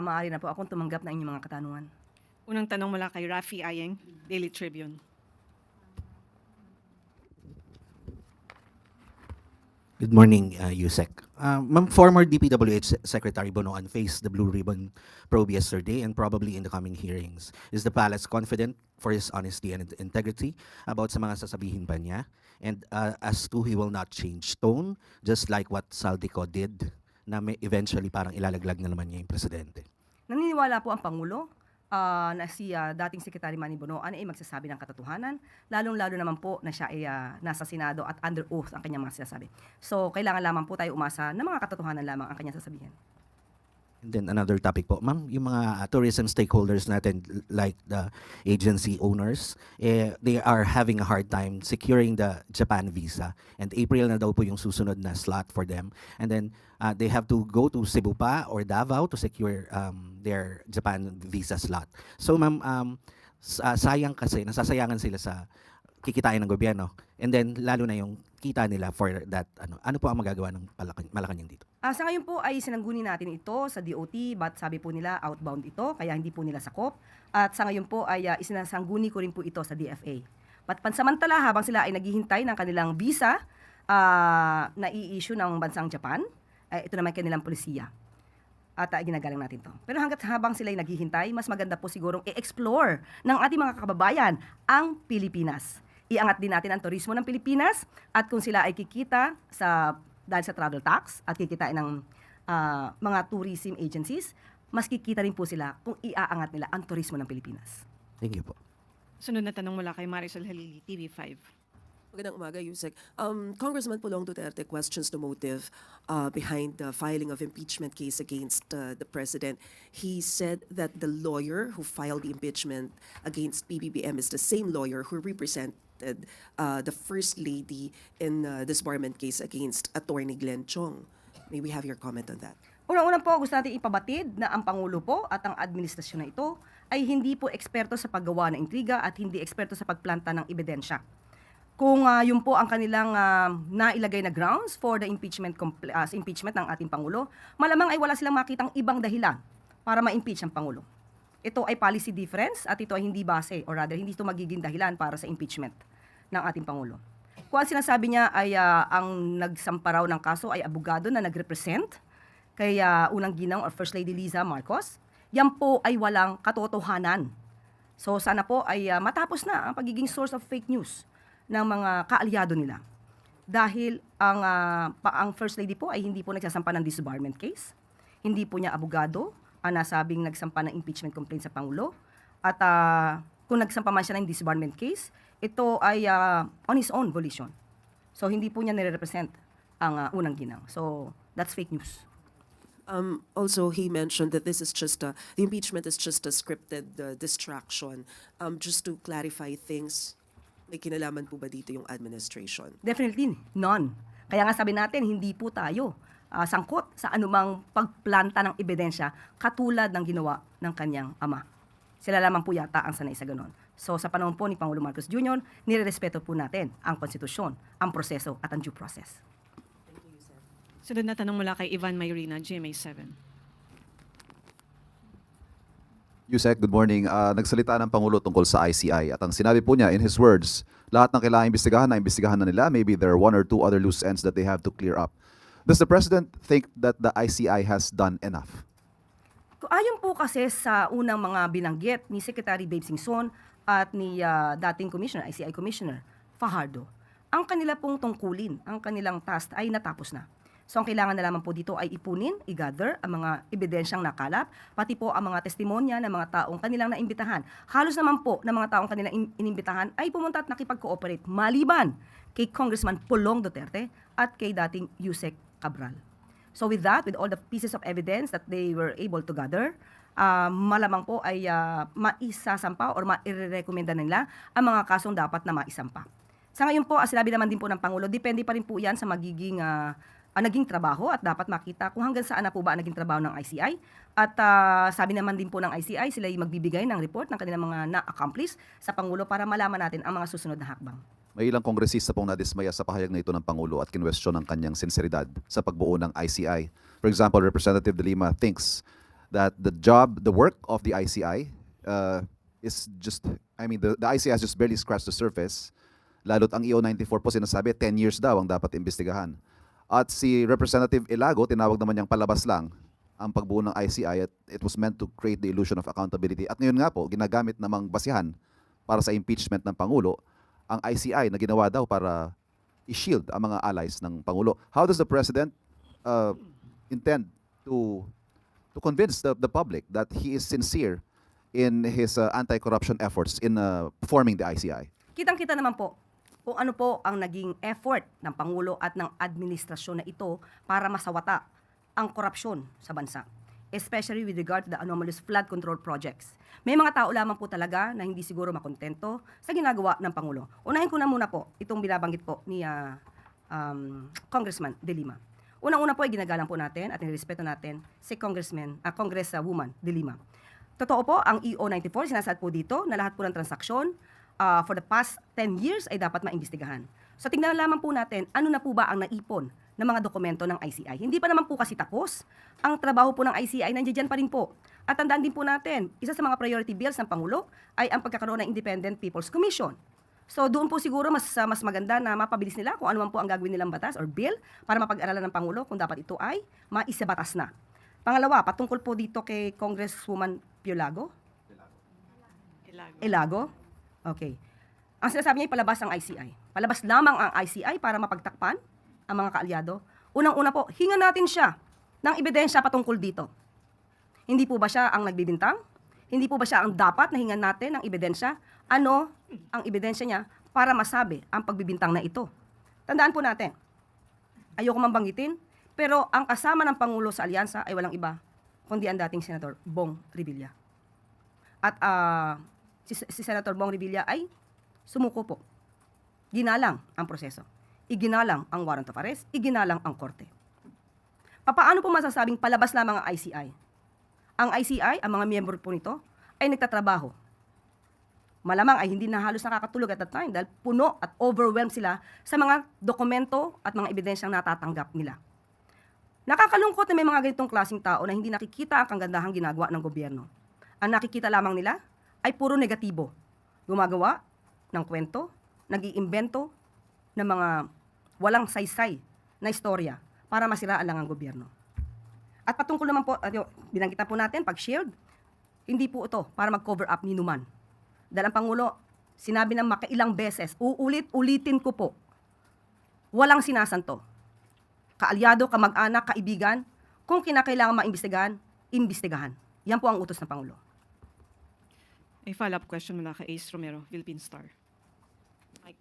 Maaari na po akong tumanggap ng inyong mga katanungan. Unang tanong mula kay Rafi Ayeng, Daily Tribune. Good morning, Yusek. Ma'am, former DPWH Secretary Bonoan faced the Blue Ribbon probe yesterday and probably in the coming hearings. Is the palace confident for his honesty and integrity about sa mga sasabihin pa niya? And as to he will not change tone, just like what Saldico did, na may eventually parang ilalaglag na naman niya yung presidente. Naniniwala po ang Pangulo na si dating Secretary Manny Bonoan ay magsasabi ng katotohanan, lalong-lalo naman po na siya ay nasa Senado at under oath ang kanyang mga sinasabi. So, kailangan lamang po tayo umasa na mga katotohanan lamang ang kanyang sasabihin. And then another topic po, ma'am, yung mga tourism stakeholders natin like the agency owners, they are having a hard time securing the Japan visa. And April na daw po yung susunod na slot for them. And then they have to go to Cebu pa or Davao to secure their Japan visa slot. So ma'am, sayang kasi, nasasayangan sila sa kikitain ng gobyerno. And then lalo na yung kita nila for that, ano po ang magagawa ng Malacanang dito? Sa ngayon po ay sinangguni natin ito sa DOT, but sabi po nila outbound ito, kaya hindi po nila sakop. At sa ngayon po ay isinasangguni ko rin po ito sa DFA. But pansamantala habang sila ay naghihintay ng kanilang visa na i-issue ng bansang Japan, ito naman kanilang polisiya. At ginagalang natin to. Pero habang sila ay naghihintay, mas maganda po sigurong i-explore ng ating mga kababayan ang Pilipinas. Iangat din natin ang turismo ng Pilipinas at kung sila ay kikita dahil sa travel tax at kikitain ng mga tourism agencies, mas kikita rin po sila kung iaangat nila ang turismo ng Pilipinas. Thank you po. Sunod na tanong mula kay Marisol Halili, TV5. Magandang umaga, Yusek. Congressman Pulong Duterte questions the motive behind the filing of impeachment case against the president. He said that the lawyer who filed the impeachment against PBBM is the same lawyer who represented the First Lady in the disbarment case against Attorney Glenn Chong. May we have your comment on that? Unang-unang po, gusto natin ipabatid na ang Pangulo po at ang administrasyon na ito ay hindi po eksperto sa paggawa ng intriga at hindi eksperto sa pagplanta ng ebidensya. Kung yun po ang kanilang nailagay na grounds for the impeachment ng ating Pangulo, malamang ay wala silang makitang ibang dahilan para ma-impeach ang Pangulo. Ito ay policy difference at ito ay hindi base or rather hindi ito magiging dahilan para sa impeachment ng ating Pangulo. Kung ang sinasabi niya ay ang nagsamparaw ng kaso ay abogado na nag-represent kay unang ginang or First Lady Liza Marcos, yan po ay walang katotohanan. So sana po ay matapos na ang pagiging source of fake news ng mga kaalyado nila. Dahil ang First Lady po ay hindi po nagsasampa ng disbarment case, hindi po niya abogado ang nasabing nagsampa ng impeachment complaint sa Pangulo, at kung nagsampa man siya ng disbarment case, ito ay on his own volition. So hindi po niya nire-represent ang unang ginang. So that's fake news. Also, he mentioned that this is just the impeachment is just a scripted distraction. Just to clarify things, may kinalaman po ba dito yung administration? Definitely none. Kaya nga sabi natin, hindi po tayo sangkot sa anumang pagplanta ng ebidensya katulad ng ginawa ng kanyang ama. Sila lamang po yata ang sanay sa ganon. So sa panahon po ni Pangulo Marcos Jr., nirerespeto po natin ang konstitusyon, ang proseso at ang due process. Sunod na tanong mula kay Ivan Mayrina, GMA7. Yusek, good morning. Nagsalita ng Pangulo tungkol sa ICI at ang sinabi po niya in his words, lahat ng kailangan imbestigahan na nila. Maybe there are one or two other loose ends that they have to clear up. Does the President think that the ICI has done enough? Ayon po kasi sa unang mga binanggit ni Secretary Babe Singson at ni dating Commissioner, ICI Commissioner Fajardo, ang kanila pong tungkulin, ang kanilang task ay natapos na. So ang kailangan na lamang po dito ay ipunin, i-gather ang mga ebidensyang nakalap, pati po ang mga testimonya ng mga taong kanilang naimbitahan. Halos naman po ng mga taong kanilang inimbitahan ay pumunta at nakipag-cooperate maliban kay Congressman Pulong Duterte at kay dating Yusek Cabral. So with that, with all the pieces of evidence that they were able to gather, malamang po ay maisasampa or mairerekomenda nila ang mga kasong dapat na maisampa. Sa ngayon po, sinabi naman din po ng Pangulo, depende pa rin po yan sa magiging naging trabaho at dapat makita kung hanggang saan na po ba naging trabaho ng ICI. At sabi naman din po ng ICI, sila ay magbibigay ng report ng kanilang mga na-accomplish sa Pangulo para malaman natin ang mga susunod na hakbang. May ilang kongresista pong nadismaya sa pahayag na ito ng Pangulo at kinwestiyon ang kanyang sinseridad sa pagbuo ng ICI. For example, Representative De Lima thinks that the work of the ICI is just, I mean, the ICI has just barely scratched the surface. Lalo't ang EO94 po sinasabi, 10 years daw ang dapat imbestigahan. At si Representative Ilago, tinawag naman niyang palabas lang ang pagbuo ng ICI at it was meant to create the illusion of accountability. At ngayon nga po, ginagamit namang basihan para sa impeachment ng Pangulo, ang ICI na ginawa daw para i-shield ang mga allies ng Pangulo. How does the President intend to convince the public that he is sincere in his anti-corruption efforts in forming the ICI? Kitang-kita naman po kung ano po ang naging effort ng Pangulo at ng administrasyon na ito para masawata ang korupsyon sa bansa, especially with regard to the anomalous flood control projects. May mga tao lamang po talaga na hindi siguro makontento sa ginagawa ng Pangulo. Unahin ko na muna po itong binabanggit po ni Congressman De Lima. Unang-una po ay ginagalang po natin at nirespeto natin si Congresswoman De Lima. Totoo po, ang EO94, sinasaad po dito na lahat po ng transaksyon for the past 10 years ay dapat maimbestigahan. So tingnan lamang po natin, ano na po ba ang naipon ng mga dokumento ng ICI. Hindi pa naman po kasi tapos. Ang trabaho po ng ICI, nandiyan pa rin po. At tandaan din po natin, isa sa mga priority bills ng Pangulo ay ang pagkakaroon ng Independent People's Commission. So doon po siguro mas maganda na mapabilis nila kung ano man po ang gagawin nilang batas or bill para mapag-aralan ng Pangulo kung dapat ito ay maisabatas na. Pangalawa, patungkol po dito kay Congresswoman Piolago. Elago. Okay. Ang sinasabi niya ay palabas ang ICI. Palabas lamang ang ICI para mapagtakpan ang mga kaalyado. Unang-una po, hinga natin siya ng ebidensya patungkol dito. Hindi po ba siya ang nagbibintang? Hindi po ba siya ang dapat na hingan natin ng ebidensya? Ano ang ebidensya niya para masabi ang pagbibintang na ito? Tandaan po natin, ayoko man banggitin, pero ang kasama ng Pangulo sa alyansa ay walang iba, kundi ang dating Senator Bong Revilla. At si Senator Bong Revilla ay sumuko po. Ginalang ang proseso. Iginalang ang warrant of arrest, iginalang ang korte. Papaano po masasabing palabas lamang ang ICI? Ang ICI, ang mga miyembro po nito, ay nagtatrabaho. Malamang ay hindi na halos nakakatulog at that time dahil puno at overwhelmed sila sa mga dokumento at mga ebidensyang natatanggap nila. Nakakalungkot na may mga ganitong klaseng tao na hindi nakikita ang kagandahang ginagawa ng gobyerno. Ang nakikita lamang nila ay puro negatibo. Gumagawa ng kwento, nag-iimbento ng mga walang saysay na istorya para masiraan lang ang gobyerno. At patungkol naman po, binanggitan po natin, pag-shield, hindi po ito para mag-cover up ni Numan. Dahil ang Pangulo, sinabi ng makailang beses, ulitin ko po, walang sinasanto. Kaalyado, kamag-anak, kaibigan, kung kinakailangan maimbestigahan, imbestigahan. Yan po ang utos ng Pangulo. May follow-up question mula kay Ace Romero, Philippine Star. Mike.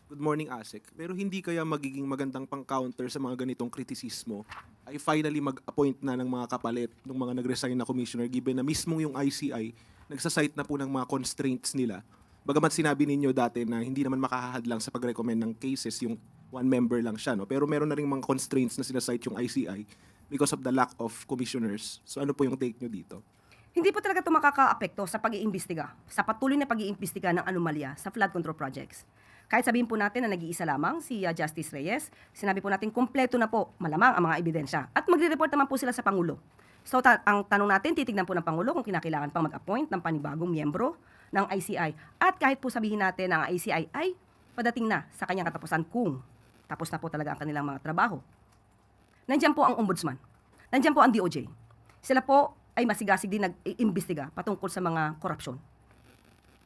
Good morning, ASEC. Pero hindi kaya magiging magandang pang-counter sa mga ganitong kritisismo ay finally mag-appoint na ng mga kapalit ng mga nag-resign na commissioner given na mismo yung ICI nagsasite na po ng mga constraints nila. Bagamat sinabi ninyo dati na hindi naman makahahadlang sa pag-recommend ng cases yung one member lang siya, no? Pero meron na rin mga constraints na sinasite yung ICI because of the lack of commissioners. So ano po yung take nyo dito? Hindi po talaga ito makaka-apekto sa pag-iimbestiga, sa patuloy na pag-iimbestiga ng anomalya sa flood control projects. Kahit sabihin po natin na nag-iisa lamang si Justice Reyes, sinabi po natin kumpleto na po malamang ang mga ebidensya at magre-report naman po sila sa Pangulo. So ang tanong natin, titignan po ng Pangulo kung kinakailangan pang mag-appoint ng panibagong miyembro ng ICI. At kahit po sabihin natin na ang ICI ay padating na sa kanyang katapusan kung tapos na po talaga ang kanilang mga trabaho. Nandiyan po ang Ombudsman. Nandiyan po ang DOJ. Sila po ay masigasig din nag-iimbestiga patungkol sa mga korupsyon.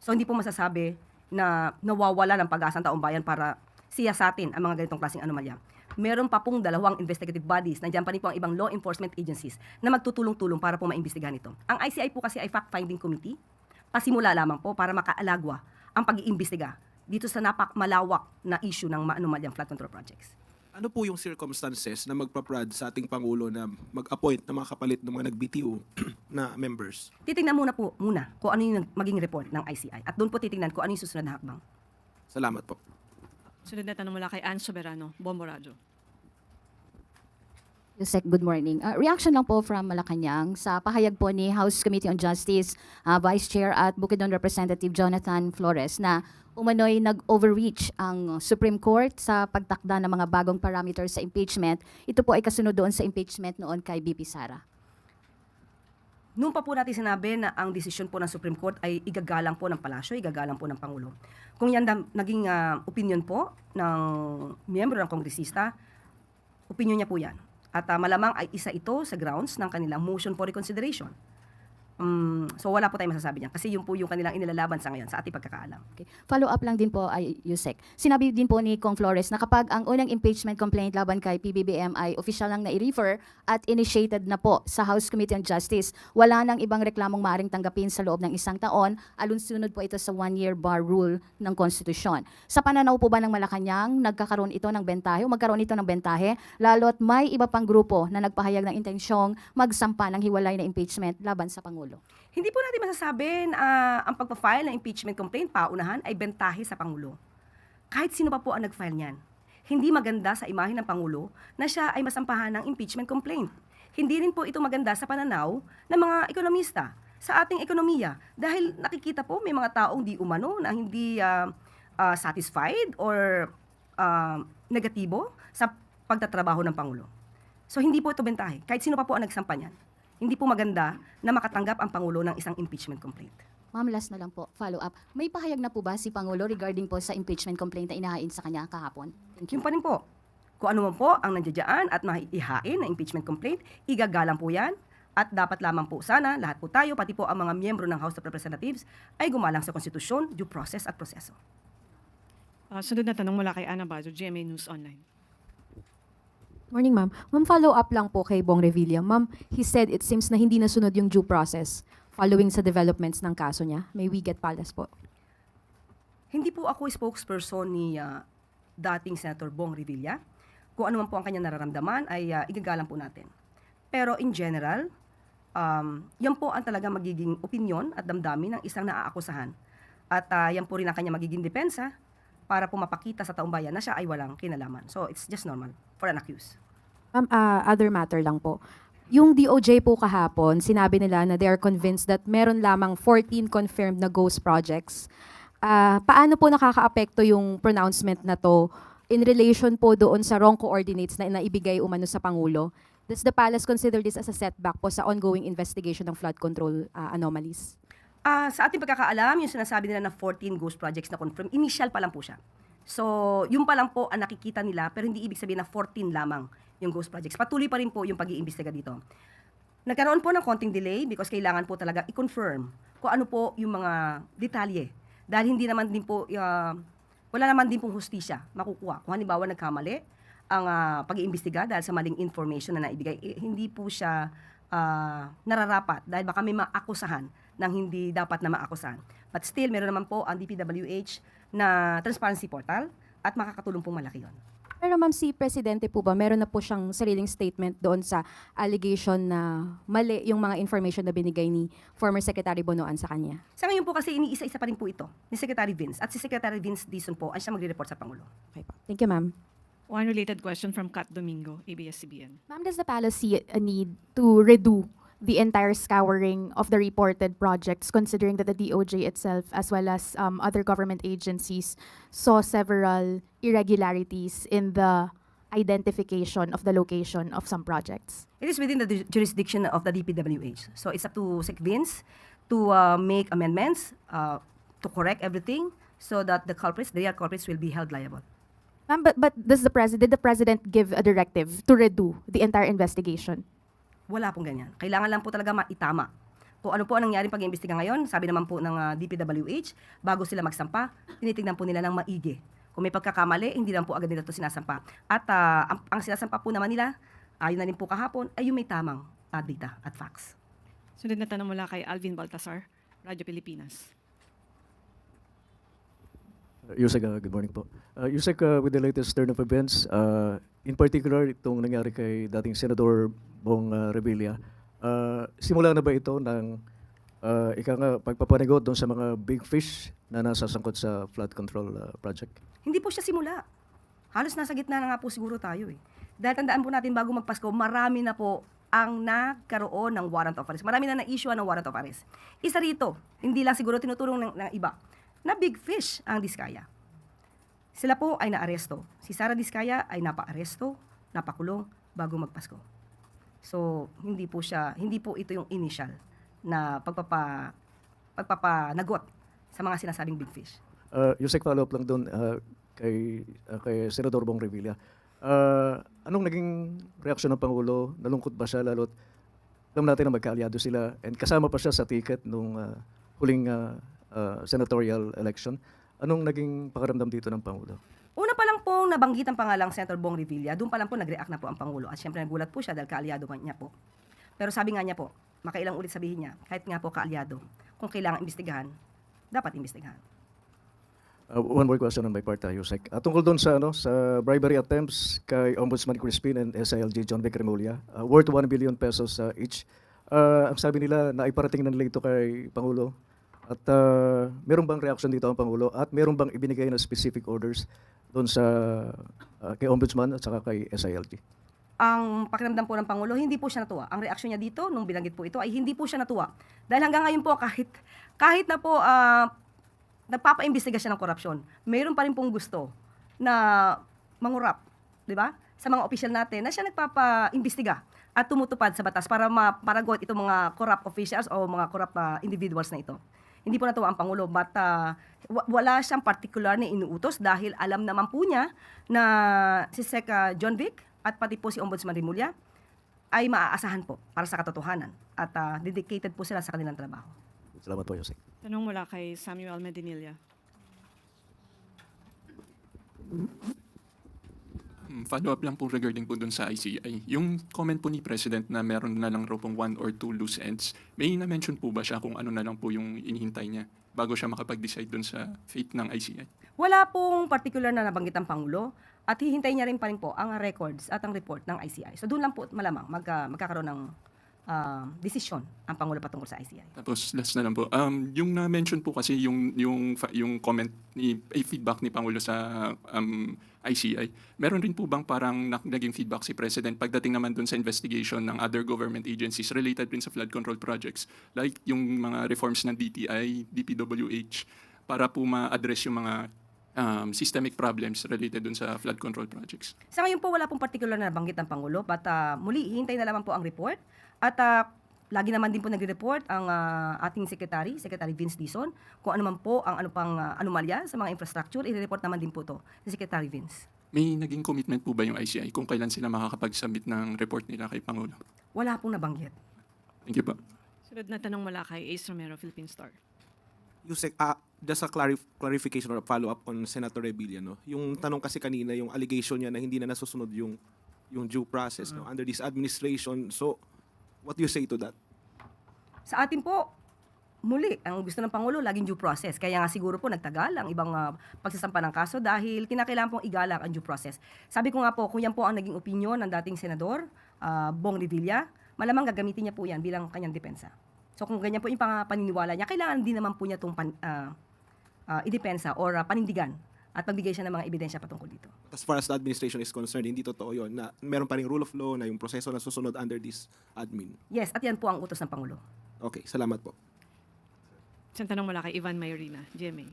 So hindi po masasabi na nawawala ng pag-asa ng taong bayan para siyasatin ang mga ganitong klaseng anomalya. Meron pa pong 2 investigative bodies, nandiyan pa rin po ang ibang law enforcement agencies na magtutulong-tulong para po maimbestigahan ito. Ang ICI po kasi ay fact-finding committee, pasimula lamang po para makaalagwa ang pag-iimbestiga dito sa malawak na issue ng anomalyang flood control projects. Ano po yung circumstances na magpaprad sa ating Pangulo na mag-appoint ng mga kapalit ng mga nag-BTO na members? Titingnan muna kung ano yung maging report ng ICI at doon po titingnan kung ano yung susunod na hakbang. Salamat po. Sunod na tanong mula kay Ann Soberano, Bombo Radio. Yusek, good morning. Reaction lang po from Malacanang sa pahayag po ni House Committee on Justice Vice Chair at Bukidnon Representative Jonathan Flores na umano'y nag-overreach ang Supreme Court sa pagtakda ng mga bagong parameters sa impeachment. Ito po ay kasunod doon sa impeachment noon kay BP Sara. Noon pa po natin sinabi na ang desisyon po ng Supreme Court ay igagalang po ng palasyo, igagalang po ng Pangulo. Kung yan naging opinion po ng miyembro ng kongresista, opinion niya po yan. At malamang ay isa ito sa grounds ng kanilang motion for reconsideration. So wala po tayong masasabi niyan kasi yun po yung kanilang inilalaban sa ngayon sa ating pagkakaalam. Okay. Follow up lang din po ay Yusek. Sinabi din po ni Kong Flores na kapag ang unang impeachment complaint laban kay PBBM ay official lang na i-refer at initiated na po sa House Committee on Justice, wala nang ibang reklamong maaring tanggapin sa loob ng isang taon, alunsunod po ito sa one-year bar rule ng konstitusyon. Sa pananaw po ba ng Malacanang, magkaroon ito ng bentahe, lalo't may iba pang grupo na nagpahayag ng intensyong magsampa ng hiwalay na impeachment laban sa Pangulo? Hindi po natin masasabi na ang pagpa-file ng impeachment complaint paunahan ay bentahe sa Pangulo. Kahit sino pa po ang nag-file niyan. Hindi maganda sa imahe ng Pangulo na siya ay masampahan ng impeachment complaint. Hindi rin po ito maganda sa pananaw ng mga ekonomista sa ating ekonomiya. Dahil nakikita po may mga taong di umano na hindi satisfied or negatibo sa pagtatrabaho ng Pangulo. So hindi po ito bentahe. Kahit sino pa po ang nagsampa niyan. Hindi po maganda na makatanggap ang Pangulo ng isang impeachment complaint. Ma'am, last na lang po, follow up. May pahayag na po ba si Pangulo regarding po sa impeachment complaint na inahain sa kanya kahapon? Thank you. Yun pa rin po. Kung ano man po ang nandiyan at maihain na impeachment complaint, igagalang po yan. At dapat lamang po sana, lahat po tayo, pati po ang mga miyembro ng House of Representatives, ay gumalang sa konstitusyon, due process at proseso. Sunod na tanong mula kay Ana Bajo, GMA News Online. Morning, ma'am. Ma'am, follow up lang po kay Bong Revilla. Ma'am, he said it seems na hindi nasunod yung due process following sa developments ng kaso niya. May we get palas po. Hindi po ako spokesperson ni dating Senator Bong Revilla. Kung ano man po ang kanyang nararamdaman ay igagalang po natin. Pero in general, yan po ang talaga magiging opinion at damdamin ng isang naaakusahan. At yan po rin ang kanyang magiging depensa para po mapakita sa taong bayan na siya ay walang kinalaman. So it's just normal for an accused. Ma'am, other matter lang po. Yung DOJ po kahapon, sinabi nila na they are convinced that meron lamang 14 confirmed na ghost projects. Paano po nakakaapekto yung pronouncement na to in relation po doon sa wrong coordinates na naibigay umano sa Pangulo? Does the palace consider this as a setback po sa ongoing investigation ng flood control anomalies? Sa ating pagkakaalam, yung sinasabi nila na 14 ghost projects na confirmed, initial pa lang po siya. So, yung pa lang po ang nakikita nila, pero hindi ibig sabihin na 14 lamang yung ghost projects. Patuloy pa rin po yung pag-iimbestiga dito. Nagkaroon po ng konting delay because kailangan po talaga i-confirm kung ano po yung mga detalye. Dahil hindi naman din po, wala naman din pong hustisya makukuha. Kung halimbawa nagkamali ang pag-iimbestiga dahil sa maling information na naibigay, hindi po siya nararapat dahil baka may maakusahan ng hindi dapat na maakusahan. But still, meron naman po ang DPWH na transparency portal at makakatulong pong malaki yun. Pero ma'am, si Presidente po ba, meron na po siyang sariling statement doon sa allegation na mali yung mga information na binigay ni former Secretary Bonoan sa kanya? Sa ngayon po kasi iniisa-isa pa rin po ito ni Secretary Vince. At si Secretary Vince Dizon po ang siya magre-report sa Pangulo. Okay po. Thank you, ma'am. One related question from Kat Domingo, ABS-CBN. Ma'am, does the palace see a need to redo the entire scouring of the reported projects, considering that the DOJ itself, as well as other government agencies, saw several irregularities in the identification of the location of some projects? It is within the jurisdiction of the DPWH. So it's up to Sec Vince to make amendments, to correct everything so that the real culprits will be held liable. Ma'am, but did the president give a directive to redo the entire investigation? Wala pong ganyan. Kailangan lang po talaga maitama. Kung ano po ang nangyaring pag-iimbestiga ngayon, sabi naman po ng DPWH, bago sila magsampa, tinitignan po nila ng maigi. Kung may pagkakamali, hindi lang po agad nila ito sinasampa. At ang sinasampa po naman nila, ayon na rin po kahapon, ay yung may tamang data at facts. Sunod na tanong mula kay Alvin Baltasar, Radyo Pilipinas. Yusek, good morning po. Yusek, with the latest turn of events, in particular, itong nangyari kay dating Senator Bong Revilla, simula na ba ito ng pagpapanigot doon sa mga big fish na nasasangkot sa flood control project? Hindi po siya simula. Halos nasa gitna na nga po siguro tayo eh. Dahil tandaan po natin bago magpasko, marami na po ang nagkaroon ng warrant of arrest. Marami na na-issue ng warrant of arrest. Isa rito, hindi lang siguro tinutulong ng iba, na big fish ang Diskaya. Sila po ay naaresto. Si Sara Diskaya ay napa-aresto, napakulong bago magpasko. So, hindi po ito yung initial na pagpapanagot sa mga sinasabing big fish. Yusek, follow-up lang doon kay Senador Bong Revilla. Anong naging reaksyon ng Pangulo? Nalungkot ba siya lalo't alam natin na magkaalyado sila and kasama pa siya sa ticket nung huling senatorial election. Anong naging pakiramdam dito ng Pangulo? Una pa lang po nabanggit ang pangalang Senator Bong Revilla, doon pa lang po nag-react na po ang Pangulo. At syempre nagulat po siya dahil kaalyado niya po. Pero sabi nga niya po, makailang ulit sabihin niya, kahit nga po kaalyado, kung kailangan imbestigahan, dapat imbestigahan. One more question on my part, Yusek. Tungkol doon sa bribery attempts kay Ombudsman Crispin and SILG John Vic Remulla, worth 1 billion pesos each. Ang sabi nila na iparating na nila ito kay Pangulo. At meron bang reaction dito ang Pangulo? At meron bang ibinigay na specific orders doon sa kay Ombudsman at saka kay SILG? Ang pakiramdam po ng Pangulo, hindi po siya natuwa. Ang reaksyon niya dito, nung binanggit po ito, ay hindi po siya natuwa. Dahil hanggang ngayon po, kahit na po nagpapaimbestiga siya ng korupsyon, mayroon pa rin pong gusto na mangurap, di ba? Sa mga opisyal natin na siya nagpapaimbestiga at tumutupad sa batas para maparagot itong mga corrupt officials o mga corrupt individuals na ito. Hindi po natuwa ang Pangulo, but wala siyang particular na inuutos dahil alam naman po niya na si Sec. John Vic at pati po si Ombudsman Remulla ay maaasahan po para sa katotohanan at dedicated po sila sa kanilang trabaho. Salamat po, Yusek. Tanong mula kay Samuel Medinilla. Follow-up lang po regarding po dun sa ICI. Yung comment po ni President na meron na lang raw pong 1 or 2 loose ends, may na-mention po ba siya kung ano na lang po yung inihintay niya bago siya makapag-decide dun sa fate ng ICI? Wala pong particular na nabanggit ang Pangulo at hihintay niya rin pa rin po ang records at ang report ng ICI. So doon lang po malamang magkakaroon ng desisyon ang Pangulo patungkol sa ICI. Tapos last na lang po. Yung na-mention po kasi yung comment feedback ni Pangulo sa ICI. Meron rin po bang parang naging feedback si President pagdating naman dun sa investigation ng other government agencies related rin sa flood control projects like yung mga reforms ng DTI, DPWH para po ma-address yung mga systemic problems related dun sa flood control projects? Sa ngayon po wala pong particular na nabanggit ng Pangulo but muli hihintay na lamang po ang report at lagi naman din po nagre-report ang ating Secretary Vince Dizon, kung ano man po ang anomalya sa mga infrastructure, i-report naman din po to si Secretary Vince. May naging commitment po ba yung ICI kung kailan sila makakapag-submit ng report nila kay Pangulo? Wala pong nabanggit. Thank you po. Sunod na tanong mula kay Ace Romero, Philippine Star. Yusek, just a clarification or follow-up on Senator Revilla, no? Yung tanong kasi kanina, yung allegation niya na hindi na nasusunod yung due process no, under this administration. So, what do you say to that? Sa atin po, muli, ang gusto ng Pangulo, laging due process. Kaya nga siguro po nagtagal ang ibang pagsasampa ng kaso dahil kinakailangan pong igalang ang due process. Sabi ko nga po, kung yan po ang naging opinion ng dating Senador, Bong Revilla, malamang gagamitin niya po yan bilang kanyang depensa. So kung ganyan po yung paniniwala niya, kailangan din naman po niya itong idepensa or panindigan at pagbigay siya ng mga ebidensya patungkol dito. As far as the administration is concerned, hindi totoo yun na meron pa ring rule of law na yung proseso na susunod under this admin. Yes, at yan po ang utos ng Pangulo. Okay, salamat po. Isang tanong mula kay Ivan Mayorina, GMA.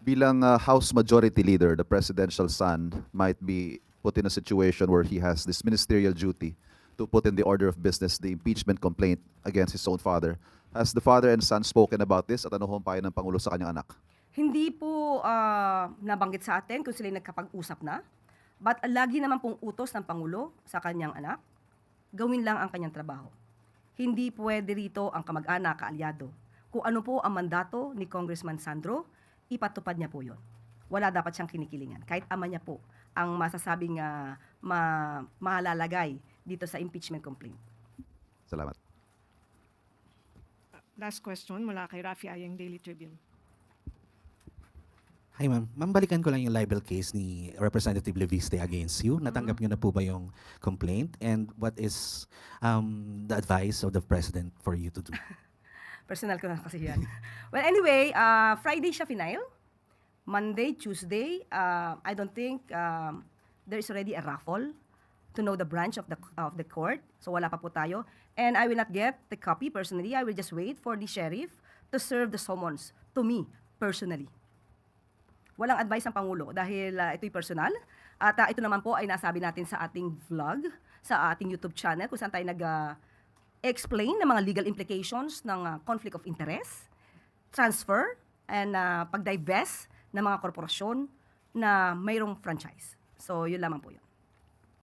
Bilang House Majority Leader, the presidential son might be put in a situation where he has this ministerial duty to put in the order of business the impeachment complaint against his own father. Has the father and son spoken about this at ano ho ang payo ng Pangulo sa kanyang anak? Hindi po nabanggit sa atin kung sila nagkapag-usap na, but lagi naman pong utos ng Pangulo sa kanyang anak, gawin lang ang kanyang trabaho. Hindi pwede rito ang kamag-anak, kaalyado. Kung ano po ang mandato ni Congressman Sandro, ipatupad niya po yun. Wala dapat siyang kinikilingan. Kahit ama niya po ang masasabing mahalalagay dito sa impeachment complaint. Salamat. Last question mula kay Rafi Ayeng, Daily Tribune. Hi ma'am, balikan ko lang yung libel case ni Representative Leviste against you. Natanggap niyo na po ba yung complaint? And what is the advice of the President for you to do? Personal ko na kasi yan. Well, anyway, Friday siya final. Monday, Tuesday, I don't think there is already a raffle to know the branch of the court. So wala pa po tayo. And I will not get the copy personally. I will just wait for the sheriff to serve the summons to me personally. Walang advice ng Pangulo dahil ito'y personal. At ito naman po ay nasabi natin sa ating vlog, sa ating YouTube channel kung saan tayo explain ng mga legal implications ng conflict of interest, transfer, and pag-divest ng mga korporasyon na mayroong franchise. So, yun lamang po yun.